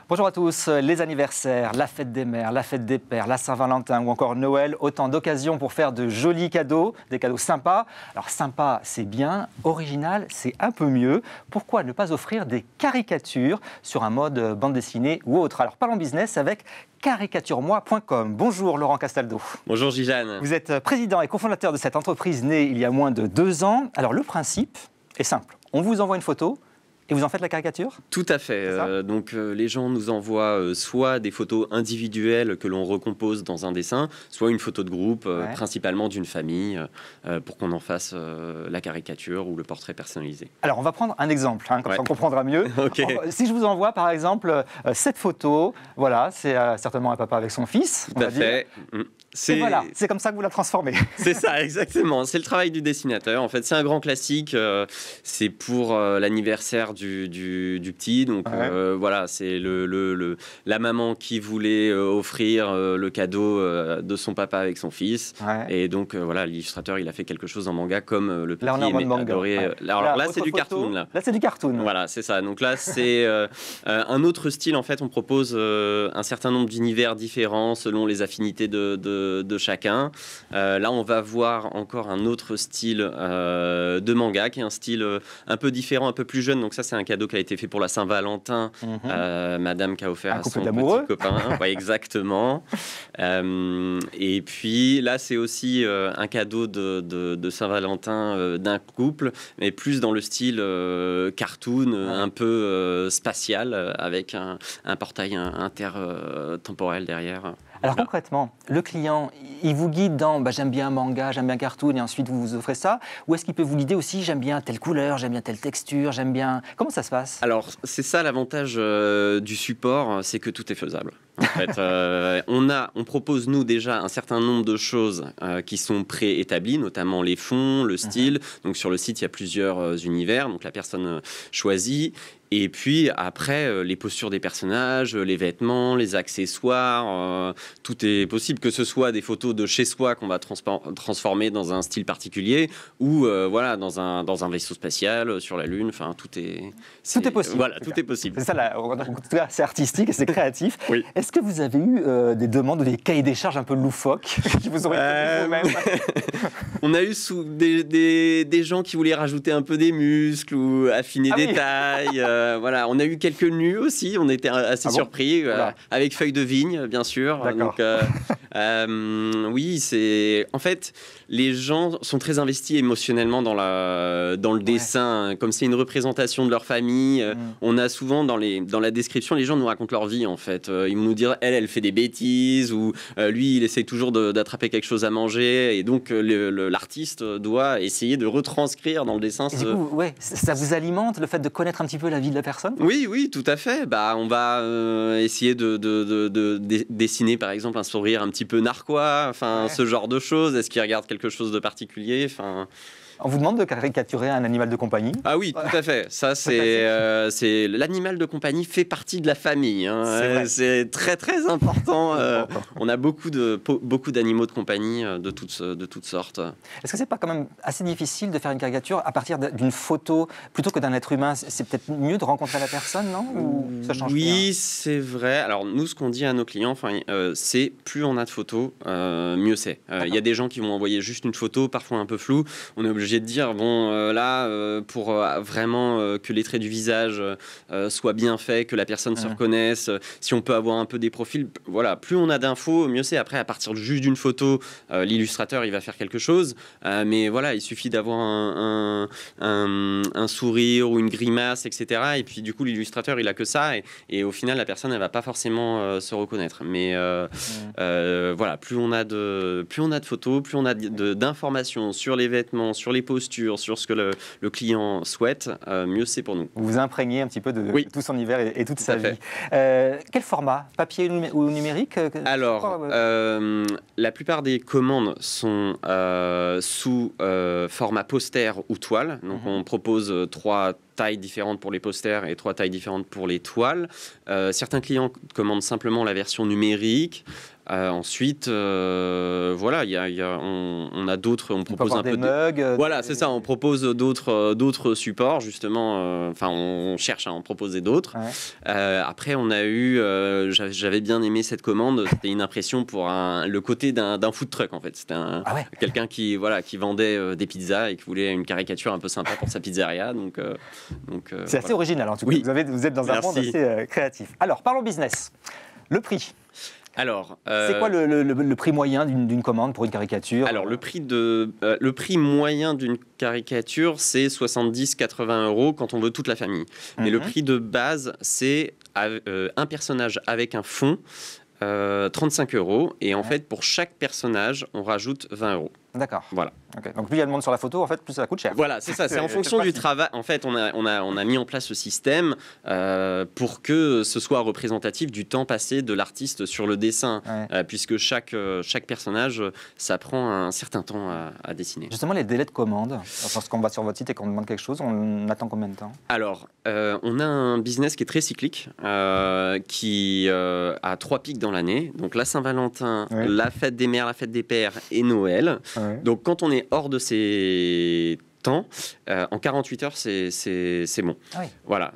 Bonjour à tous. Les anniversaires, la fête des mères, la fête des pères, la Saint-Valentin ou encore Noël, autant d'occasions pour faire de jolis cadeaux, des cadeaux sympas. Alors sympa, c'est bien, original, c'est un peu mieux. Pourquoi ne pas offrir des caricatures sur un mode bande dessinée ou autre? Alors parlons business avec caricaturemoi.com. Bonjour Laurent Castaldo. Bonjour Gijane. Vous êtes président et cofondateur de cette entreprise née il y a moins de 2 ans. Alors le principe est simple, on vous envoie une photo. Et vous en faites la caricature? Tout à fait. Les gens nous envoient soit des photos individuelles que l'on recompose dans un dessin, soit une photo de groupe, principalement d'une famille, pour qu'on en fasse la caricature ou le portrait personnalisé. Alors, on va prendre un exemple, comme ça on comprendra mieux. Okay. Si je vous envoie, par exemple, cette photo, voilà, c'est certainement un papa avec son fils. Tout à fait. Voilà, c'est comme ça que vous la transformez. C'est ça, exactement. C'est le travail du dessinateur. En fait, c'est un grand classique. C'est pour l'anniversaire du petit. Donc voilà, c'est la maman qui voulait offrir le cadeau de son papa avec son fils. Et donc voilà, l'illustrateur, il a fait quelque chose en manga comme le petit adoré. Alors là, c'est du cartoon. Là, c'est du cartoon. Voilà, c'est ça. Donc là, c'est un autre style. En fait, on propose un certain nombre d'univers différents selon les affinités de chacun. Là, on va voir encore un autre style de manga, qui est un style un peu différent, un peu plus jeune. Donc ça, c'est un cadeau qui a été fait pour la Saint-Valentin. Madame qui a offert à son petit copain. Ouais, exactement. Et puis là, c'est aussi un cadeau de Saint-Valentin d'un couple, mais plus dans le style cartoon, un peu spatial, avec un portail intertemporel derrière. Alors concrètement, le client, il vous guide dans j'aime bien un manga, j'aime bien un cartoon et ensuite vous offrez ça? Ou est-ce qu'il peut vous guider aussi, j'aime bien telle couleur, j'aime bien telle texture, j'aime bien... Comment ça se passe? Alors c'est ça l'avantage du support, c'est que tout est faisable. En fait, on propose nous déjà un certain nombre de choses qui sont préétablies, notamment les fonds, le style. Donc sur le site, il y a plusieurs univers, donc la personne choisit. Et puis après, les postures des personnages, les vêtements, les accessoires, tout est possible, que ce soit des photos de chez soi qu'on va transformer dans un style particulier ou voilà, dans un vaisseau spatial sur la Lune. Enfin, tout est possible. Voilà, tout est possible. C'est ça, c'est artistique et c'est créatif. Oui. Est-ce que vous avez eu des demandes ou des cahiers des charges un peu loufoques qui vous auraient vous-même? On a eu des gens qui voulaient rajouter un peu des muscles ou affiner des tailles. Voilà, on a eu quelques nus aussi, on était assez surpris, avec feuilles de vigne, bien sûr. Donc, oui, c'est... En fait, les gens sont très investis émotionnellement dans le dessin. Comme c'est une représentation de leur famille, on a souvent dans la description, les gens nous racontent leur vie, en fait. Ils vont nous dire, elle fait des bêtises, ou lui, il essaie toujours d'attraper quelque chose à manger. Et donc, l'artiste doit essayer de retranscrire dans le dessin. Du coup, ça vous alimente, le fait de connaître un petit peu la vie de la personne? Oui, tout à fait. On va essayer de dessiner, par exemple, un sourire un petit peu narquois, ce genre de choses. Est-ce qu'il regarde quelque chose de particulier? On vous demande de caricaturer un animal de compagnie? Ah oui, tout à fait. Ça, c'est l'animal de compagnie fait partie de la famille. Hein. C'est très, très important. On a beaucoup d'animaux de compagnie de toutes sortes. Est-ce que c'est pas quand même assez difficile de faire une caricature à partir d'une photo plutôt que d'un être humain? C'est peut-être mieux de rencontrer la personne, non? Ou ça change rien? Oui, c'est vrai. Alors nous, ce qu'on dit à nos clients, c'est plus on a de photos, mieux c'est. Il y a des gens qui vont envoyer juste une photo, parfois un peu floue. On est obligé de dire pour vraiment que les traits du visage soient bien faits, que la personne se reconnaisse, si on peut avoir un peu des profils, voilà, plus on a d'infos, mieux c'est. Après, à partir juste d'une photo, l'illustrateur il va faire quelque chose, mais voilà, il suffit d'avoir un sourire ou une grimace, etc. Et puis du coup, l'illustrateur il a que ça, et au final, la personne elle va pas forcément se reconnaître. Mais voilà, plus on a de photos, plus on a d'informations sur les vêtements, sur les postures, sur ce que le client souhaite, mieux c'est pour nous. Vous vous imprégnez un petit peu de tout son univers et toute sa vie. Quel format? Papier ou numérique? Alors, la plupart des commandes sont sous format poster ou toile. Donc, on propose 3 tailles différentes pour les posters et 3 tailles différentes pour les toiles. Certains clients commandent simplement la version numérique. Ensuite, voilà, on a d'autres, on propose un peu des mugs. Voilà, c'est ça, on propose d'autres supports, justement. Enfin, on cherche à en proposer d'autres. Ouais. Après, on a eu, j'avais bien aimé cette commande, c'était une impression pour le côté d'un food truck, en fait. C'était quelqu'un qui vendait des pizzas et qui voulait une caricature un peu sympa pour sa pizzeria. Donc, c'est assez original, en tout cas. Oui. Vous êtes dans un monde assez créatif. Alors, parlons business. Le prix. Alors, c'est quoi le prix moyen d'une commande pour une caricature? Alors, le prix moyen d'une caricature, c'est 70-80 euros quand on veut toute la famille. Mais le prix de base, c'est un personnage avec un fond, 35 euros. Et en fait, pour chaque personnage, on rajoute 20 euros. D'accord. Voilà. Okay. Donc plus il y a de monde sur la photo, en fait, plus ça coûte cher. Voilà, c'est ça. C'est en fonction du travail. En fait, on a mis en place ce système pour que ce soit représentatif du temps passé de l'artiste sur le dessin, puisque chaque personnage, ça prend un certain temps à dessiner. Justement, les délais de commande, lorsqu'on va sur votre site et qu'on demande quelque chose, on attend combien de temps? Alors, on a un business qui est très cyclique, qui a 3 pics dans l'année. Donc la Saint-Valentin, la fête des mères, la fête des pères et Noël. Donc quand on est hors de ces temps, en 48 heures, c'est bon. Ah oui. Voilà,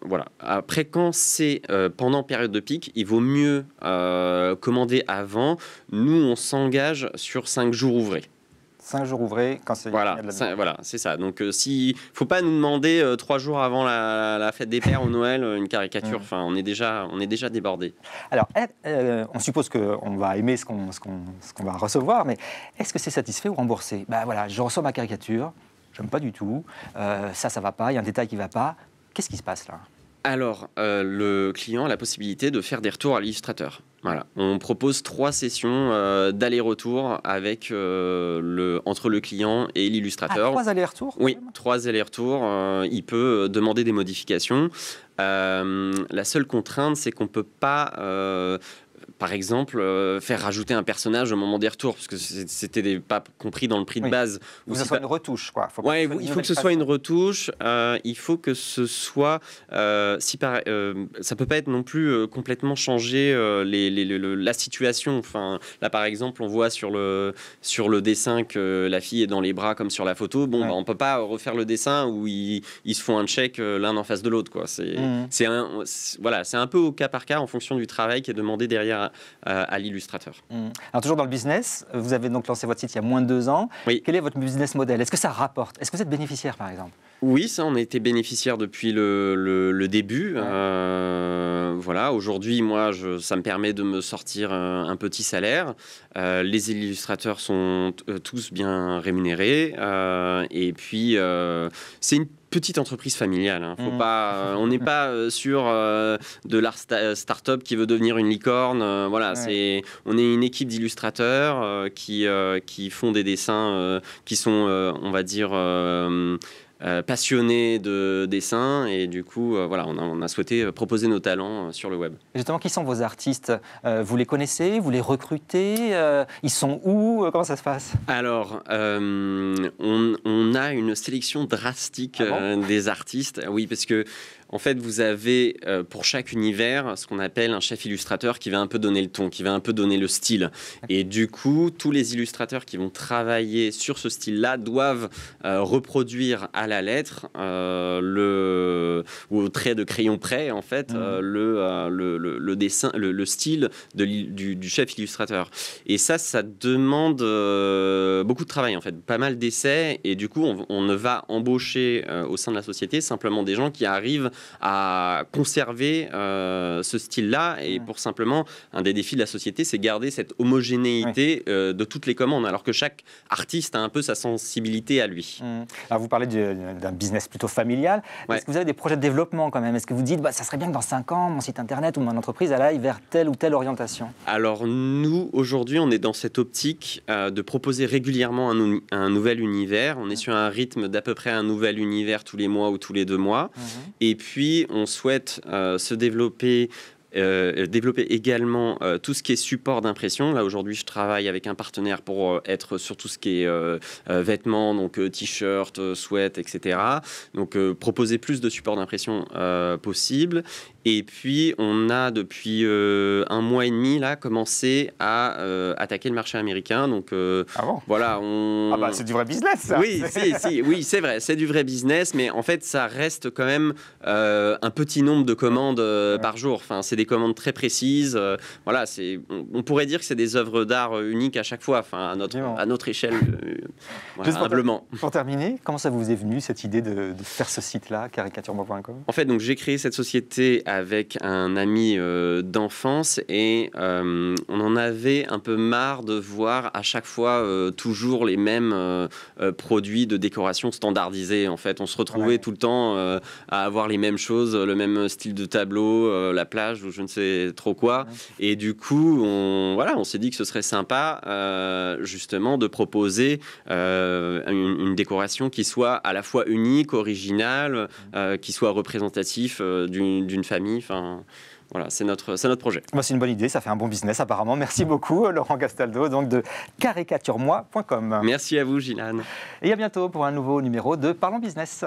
voilà. Après, quand c'est pendant période de pic, il vaut mieux commander avant. Nous, on s'engage sur 5 jours ouvrés. 5 jours ouvrés quand c'est... Voilà, c'est ça. Donc, s'il ne faut pas nous demander 3 jours avant la fête des pères ou Noël une caricature. Enfin, on est déjà débordé. Alors, on suppose qu'on va aimer ce qu'on va recevoir, mais est-ce que c'est satisfait ou remboursé? Voilà, je reçois ma caricature, j'aime pas du tout, ça va pas, il y a un détail qui va pas. Qu'est-ce qui se passe là? Alors, le client a la possibilité de faire des retours à l'illustrateur. Voilà. On propose 3 sessions d'aller-retour avec, entre le client et l'illustrateur. 3 allers-retours? Oui, 3 allers-retours. Il peut demander des modifications. La seule contrainte, c'est qu'on ne peut pas... par exemple, faire rajouter un personnage au moment des retours, parce que c'était pas compris dans le prix de base. Il faut que ce soit une retouche, quoi. Il faut que ce soit une retouche. Il faut que ce soit... ça peut pas être non plus complètement changer la situation. Enfin, là, par exemple, on voit sur le dessin que la fille est dans les bras, comme sur la photo. Bon, on peut pas refaire le dessin où ils se font un check l'un en face de l'autre, quoi. C'est un peu au cas par cas, en fonction du travail qui est demandé derrière à l'illustrateur. Alors toujours dans le business, vous avez donc lancé votre site il y a moins de 2 ans. Oui. Quel est votre business model? Est-ce que ça rapporte? Est-ce que vous êtes bénéficiaire, par exemple? Oui, ça, on a été bénéficiaire depuis le début. Voilà, aujourd'hui, moi, ça me permet de me sortir un petit salaire. Les illustrateurs sont tous bien rémunérés. Et puis, c'est une petite entreprise familiale. Hein. On n'est pas sur de l'art start-up qui veut devenir une licorne. Voilà, on est une équipe d'illustrateurs qui font des dessins qui sont, on va dire, passionnés de dessin, et du coup, on a souhaité proposer nos talents sur le web. Et justement, qui sont vos artistes? Vous les connaissez? Vous les recrutez? Ils sont où? Comment ça se passe? Alors, on a une sélection drastique des artistes. Oui, parce que en fait, vous avez pour chaque univers ce qu'on appelle un chef illustrateur qui va un peu donner le ton, qui va un peu donner le style. Et du coup, tous les illustrateurs qui vont travailler sur ce style-là doivent reproduire à la lettre ou au trait de crayon près, en fait, le dessin, le style du chef illustrateur. Et ça demande beaucoup de travail, en fait, pas mal d'essais. Et du coup, on ne va embaucher au sein de la société simplement des gens qui arrivent à conserver ce style-là. Et pour simplement, un des défis de la société, c'est garder cette homogénéité de toutes les commandes, alors que chaque artiste a un peu sa sensibilité à lui. Alors vous parlez d'un business plutôt familial. Est-ce que vous avez des projets de développement quand même? Est-ce que vous dites, ça serait bien que dans 5 ans, mon site internet ou mon entreprise elle aille vers telle ou telle orientation? Alors nous, aujourd'hui, on est dans cette optique de proposer régulièrement un nouvel univers. On est sur un rythme d'à peu près un nouvel univers tous les mois ou tous les 2 mois. Et puis, on souhaite se développer également tout ce qui est support d'impression. Là, aujourd'hui, je travaille avec un partenaire pour être sur tout ce qui est vêtements, donc t-shirts, sweats, etc. Donc, proposer plus de support d'impression possible. Et puis, on a depuis 1 mois et demi là, commencé à attaquer le marché américain. Donc, Ah bon? voilà, Ah bah, c'est du vrai business, ça. Oui, oui, c'est vrai, c'est du vrai business, mais en fait, ça reste quand même un petit nombre de commandes par jour. Enfin, c'est des commandes très précises. Voilà, on pourrait dire que c'est des œuvres d'art uniques à chaque fois, enfin, à notre échelle, voilà, humblement. Pour terminer, comment ça vous est venu cette idée de faire ce site-là, caricaturemoi.com? En fait, donc j'ai créé cette société avec un ami d'enfance et on en avait un peu marre de voir à chaque fois toujours les mêmes produits de décoration standardisés. En fait, on se retrouvait tout le temps à avoir les mêmes choses, le même style de tableau, la plage ou je ne sais trop quoi. Et du coup, on s'est dit que ce serait sympa justement de proposer une décoration qui soit à la fois unique, originale, qui soit représentatif d'une famille. Enfin, voilà, c'est notre projet. Bah, c'est une bonne idée, ça fait un bon business apparemment. Merci beaucoup Laurent Castaldo, donc de caricaturemoi.com. Merci à vous, Gilane. Et à bientôt pour un nouveau numéro de Parlons Business.